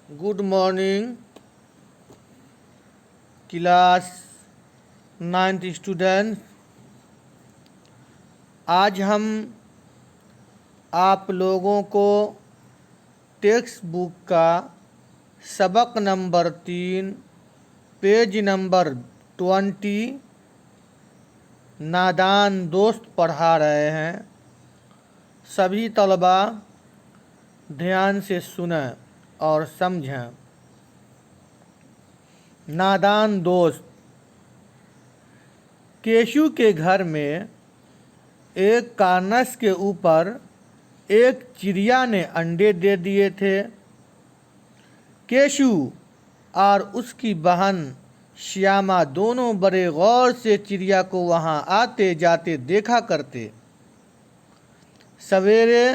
Good morning class 9th student. आज हम आप लोगों को टेक्स्ट बुक का सबक नंबर 3 पेज नंबर 20 नादान दोस्त पढ़ा रहे हैं। सभी तलबा ध्यान से सुनें और समझें। नादान दोस्त। केशु के घर में एक कार्नस के ऊपर एक चिड़िया ने अंडे दे दिए थे। केशु और उसकी बहन श्यामा दोनों बड़े गौर से चिड़िया को वहां आते जाते देखा करते। सवेरे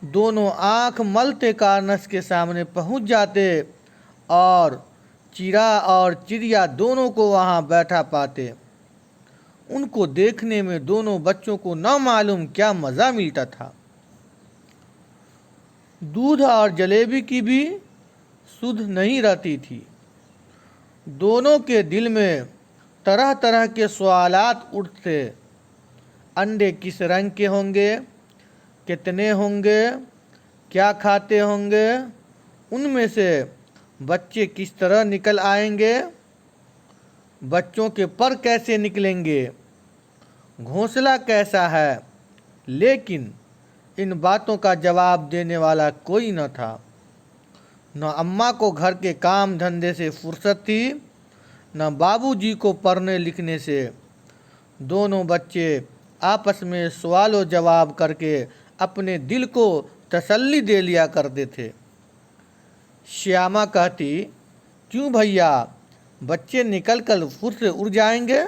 दोनों आंख मलते कार्नस के सामने पहुंच जाते और चिड़ा और चिड़िया दोनों को वहां बैठा पाते। उनको देखने में दोनों बच्चों को न मालूम क्या मज़ा मिलता था। दूध और जलेबी की भी सुध नहीं रहती थी। दोनों के दिल में तरह तरह के सवालात उठते। अंडे किस रंग के होंगे, कितने होंगे, क्या खाते होंगे, उनमें से बच्चे किस तरह निकल आएंगे, बच्चों के पर कैसे निकलेंगे, घोंसला कैसा है। लेकिन इन बातों का जवाब देने वाला कोई न था। न अम्मा को घर के काम धंधे से फुर्सत थी, न बाबूजी को पढ़ने लिखने से। दोनों बच्चे आपस में सवाल जवाब करके अपने दिल को तसल्ली दे लिया करते थे। श्यामा कहती, क्यों भैया, बच्चे निकल कर फुर से उड़ जाएंगे।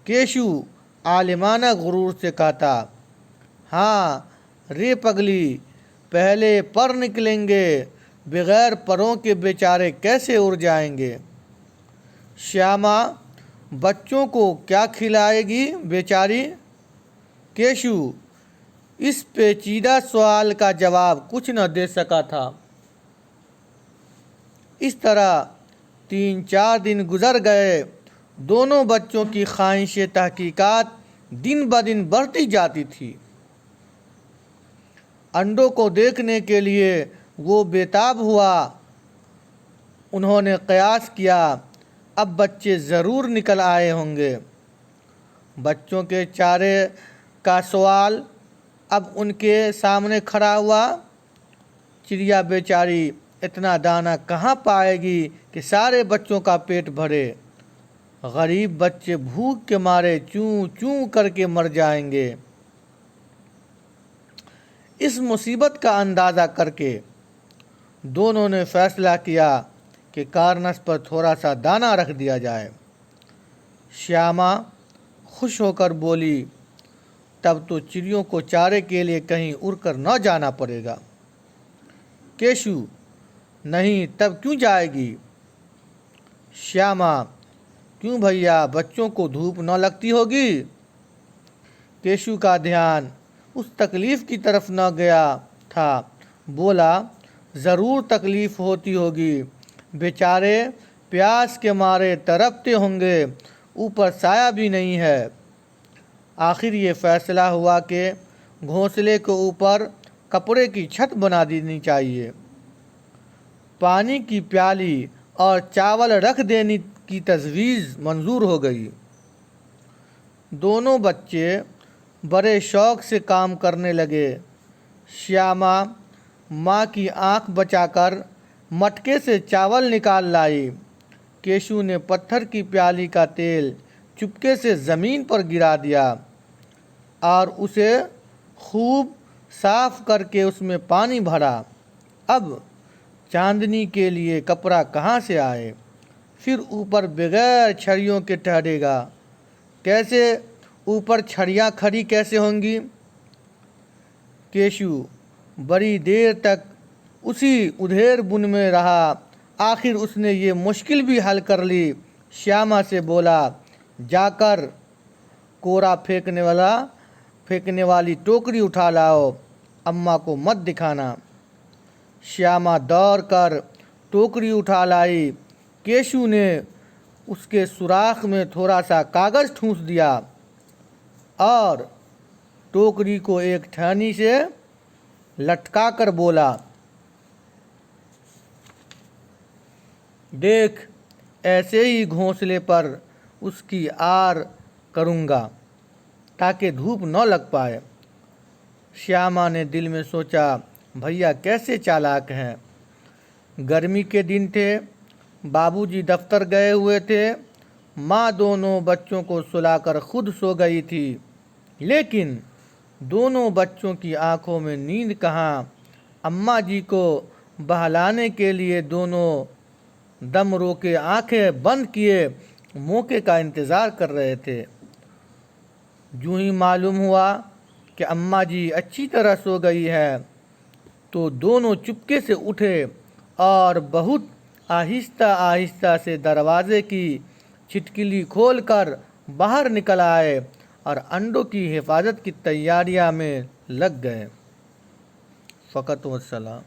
केशु आलिमाना गुरूर से कहता, हाँ रे पगली, पहले पर निकलेंगे, बगैर परों के बेचारे कैसे उड़ जाएंगे। श्यामा, बच्चों को क्या खिलाएगी बेचारी। केशु इस पेचीदा सवाल का जवाब कुछ न दे सका था। इस तरह 3-4 दिन गुजर गए। दोनों बच्चों की ख्वाहिश तहकीकात दिन ब दिन बढ़ती जाती थी। अंडों को देखने के लिए वो बेताब हुआ। उन्होंने कयास किया, अब बच्चे ज़रूर निकल आए होंगे। बच्चों के चारे का सवाल अब उनके सामने खड़ा हुआ। चिड़िया बेचारी इतना दाना कहाँ पाएगी कि सारे बच्चों का पेट भरे। गरीब बच्चे भूख के मारे चूं चूं करके मर जाएंगे। इस मुसीबत का अंदाज़ा करके दोनों ने फैसला किया कि कार्नस पर थोड़ा सा दाना रख दिया जाए। श्यामा खुश होकर बोली, तब तो चिड़ियों को चारे के लिए कहीं उड़कर न जाना पड़ेगा। केशु, नहीं, तब क्यों जाएगी। श्यामा, क्यों भैया, बच्चों को धूप न लगती होगी। केशु का ध्यान उस तकलीफ़ की तरफ न गया था। बोला, ज़रूर तकलीफ़ होती होगी, बेचारे प्यास के मारे तड़पते होंगे, ऊपर साया भी नहीं है। आखिर ये फैसला हुआ कि घोंसले के ऊपर कपड़े की छत बना देनी चाहिए। पानी की प्याली और चावल रख देने की तजवीज़ मंजूर हो गई। दोनों बच्चे बड़े शौक़ से काम करने लगे। श्यामा माँ की आँख बचाकर मटके से चावल निकाल लाई। केशु ने पत्थर की प्याली का तेल चुपके से ज़मीन पर गिरा दिया और उसे खूब साफ करके उसमें पानी भरा। अब चांदनी के लिए कपड़ा कहाँ से आए, फिर ऊपर बगैर छड़ियों के ठहरेगा कैसे, ऊपर छड़ियाँ खड़ी कैसे होंगी। केशु बड़ी देर तक उसी उधेड़ बुन में रहा। आखिर उसने ये मुश्किल भी हल कर ली। श्यामा से बोला, जाकर कोरा फेंकने वाली टोकरी उठा लाओ, अम्मा को मत दिखाना। श्यामा दौड़कर टोकरी उठा लाई। केशु ने उसके सुराख में थोड़ा सा कागज ठूंस दिया और टोकरी को एक ठहनी से लटका कर बोला, देख, ऐसे ही घोंसले पर उसकी आर करूँगा ताकि धूप न लग पाए। श्यामा ने दिल में सोचा, भैया कैसे चालाक हैं। गर्मी के दिन थे, बाबूजी दफ्तर गए हुए थे, माँ दोनों बच्चों को सुलाकर खुद सो गई थी, लेकिन दोनों बच्चों की आंखों में नींद कहाँ। अम्मा जी को बहलाने के लिए दोनों दम रोके आंखें बंद किए मौके का इंतज़ार कर रहे थे। यूं ही मालूम हुआ कि अम्मा जी अच्छी तरह सो गई है तो दोनों चुपके से उठे और बहुत आहिस्ता आहिस्ता से दरवाजे की छिटकिली खोलकर बाहर निकल आए और अंडों की हिफाजत की तैयारियां में लग गए। फ़क़त व सलाम।